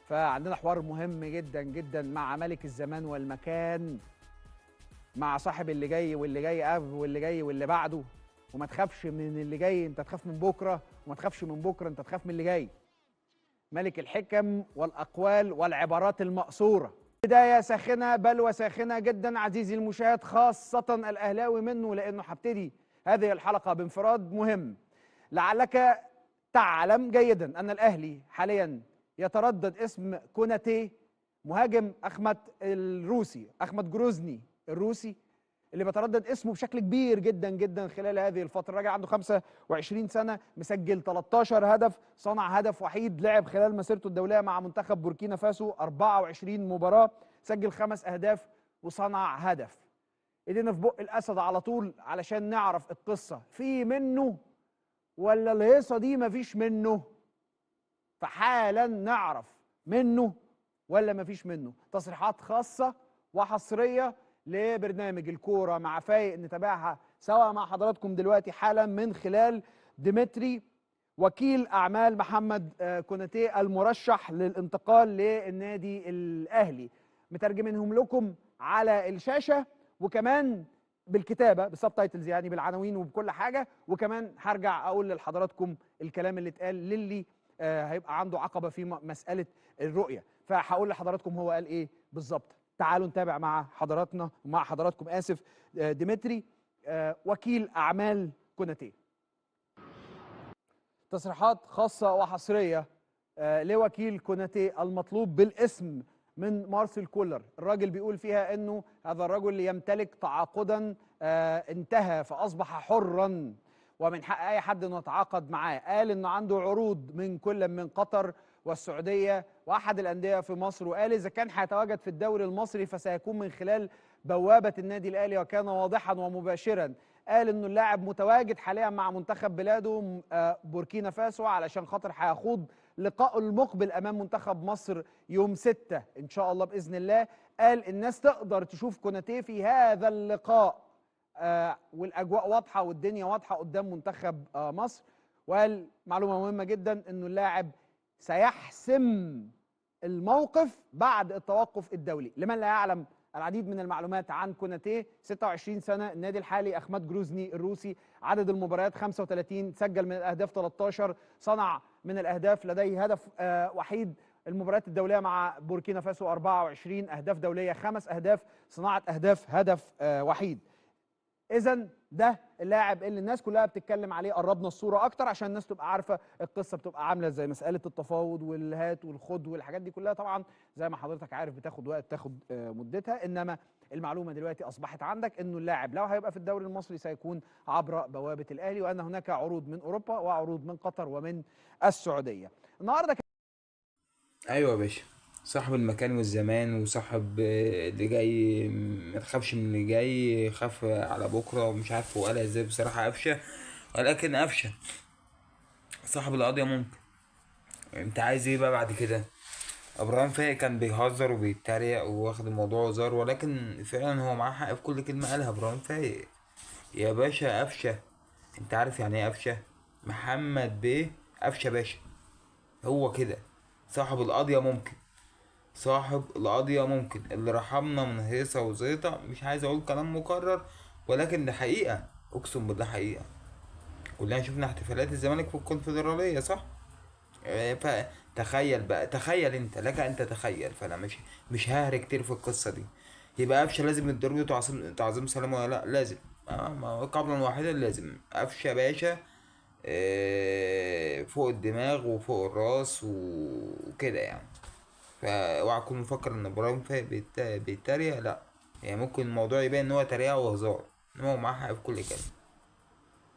فعندنا حوار مهم جدا جدا مع ملك الزمان والمكان، مع صاحب اللي جاي واللي جاي قبل واللي جاي واللي بعده. وما تخافش من اللي جاي، انت تخاف من بكره، وما تخافش من بكره، انت تخاف من اللي جاي. ملك الحكم والاقوال والعبارات المأثوره. بدايه ساخنه بل وساخنه جدا عزيزي المشاهد، خاصه الاهلاوي منه، لانه هبتدي هذه الحلقه بانفراد مهم. لعلك تعلم جيدا ان الاهلي حاليا يتردد اسم كوناتي، مهاجم احمد جروزني الروسي، اللي بيتردد اسمه بشكل كبير جدا جدا خلال هذه الفتره. الراجل عنده 25 سنه، مسجل 13 هدف، صنع هدف وحيد، لعب خلال مسيرته الدوليه مع منتخب بوركينا فاسو 24 مباراه، سجل 5 اهداف وصنع هدف. ايدينا في بق الاسد على طول علشان نعرف القصه، في منه ولا الهيصه دي مفيش منه. فحالا نعرف منه ولا مفيش منه. تصريحات خاصه وحصريه لبرنامج الكوره مع فايق نتابعها سوا مع حضراتكم دلوقتي حالا من خلال ديمتري، وكيل اعمال محمد كوناتي المرشح للانتقال للنادي الاهلي. مترجمينهم لكم على الشاشه، وكمان بالكتابه بالسبتايتلز، يعني بالعناوين وبكل حاجه. وكمان هرجع اقول لحضراتكم الكلام اللي اتقال للي هيبقى عنده عقبه في مساله الرؤيه، فهقول لحضراتكم هو قال ايه بالظبط. تعالوا نتابع مع حضراتكم ديمتري، وكيل اعمال كوناتي. تصريحات خاصه وحصريه لوكيل كوناتي المطلوب بالاسم من مارسيل كولر. الراجل بيقول فيها انه هذا الرجل يمتلك تعاقدا انتهى فاصبح حرا، ومن حق اي حد انه يتعاقد معاه. قال انه عنده عروض من كل من قطر والسعوديه واحد الانديه في مصر، وقال اذا كان هيتواجد في الدوري المصري فسيكون من خلال بوابه النادي الاهلي، وكان واضحا ومباشرا. قال انه اللاعب متواجد حاليا مع منتخب بلاده بوركينا فاسو علشان خاطر هيخوض لقائه المقبل امام منتخب مصر يوم 6 ان شاء الله باذن الله. قال الناس تقدر تشوف كوناتي في هذا اللقاء، والاجواء واضحه والدنيا واضحه قدام منتخب مصر. وقال معلومه مهمه جدا انه اللاعب سيحسم الموقف بعد التوقف الدولي. لمن لا يعلم العديد من المعلومات عن كوناتي: 26 سنه، النادي الحالي احمد جروزني الروسي، عدد المباريات 35، سجل من الاهداف 13، صنع من الاهداف لديه هدف وحيد. المباريات الدوليه مع بوركينا فاسو 24 اهداف دوليه، 5 اهداف، صناعه اهداف، هدف وحيد. اذا ده اللاعب اللي الناس كلها بتتكلم عليه. قربنا الصوره اكتر عشان الناس تبقى عارفه القصه بتبقى عامله ازاي. مساله التفاوض والهات والخد والحاجات دي كلها طبعا زي ما حضرتك عارف بتاخد وقت، تاخد مدتها. انما المعلومه دلوقتي اصبحت عندك انه اللاعب لو هيبقى في الدوري المصري سيكون عبر بوابه الاهلي، وان هناك عروض من اوروبا وعروض من قطر ومن السعوديه. النهارده ايوه يا باشا، صاحب المكان والزمان وصاحب اللي جاي. ما تخافش من اللي جاي، خاف على بكره ومش عارف هو قالها ازاي بصراحه قفشه، ولكن قفشه صاحب القضيه ممكن. انت عايز ايه بقى بعد كده؟ ابراهيم فايق كان بيهزر وبيتريق واخد الموضوع هزار، ولكن فعلا هو معاه حق في كل كلمه قالها ابراهيم فايق. يا باشا قفشه، انت عارف يعني ايه قفشه؟ محمد بيه قفشه باشا، هو كده صاحب القضيه ممكن. صاحب القضية ممكن اللي رحمنا من هيصة وزيطة. مش عايز اقول كلام مكرر، ولكن ده حقيقة، اقسم بالله حقيقة. كلنا شفنا احتفالات الزمالك في الكونفدرالية، صح؟ فتخيل بقى، تخيل انت، لك انت تخيل. فانا مش ههري كتير في القصة دي. يبقى قفشة لازم يتضرب له تعظيم سلام ولا لا؟ لازم. ما هو قبلا واحدا لازم قفشة باشا. فوق الدماغ وفوق الراس وكده يعني. فاوعى تكون مفكر ان ابراهيم فايق بيتريق، لا. يعني ممكن الموضوع يبان ان هو تريقة وهزار، انما هو معاه حق في كل كلمة.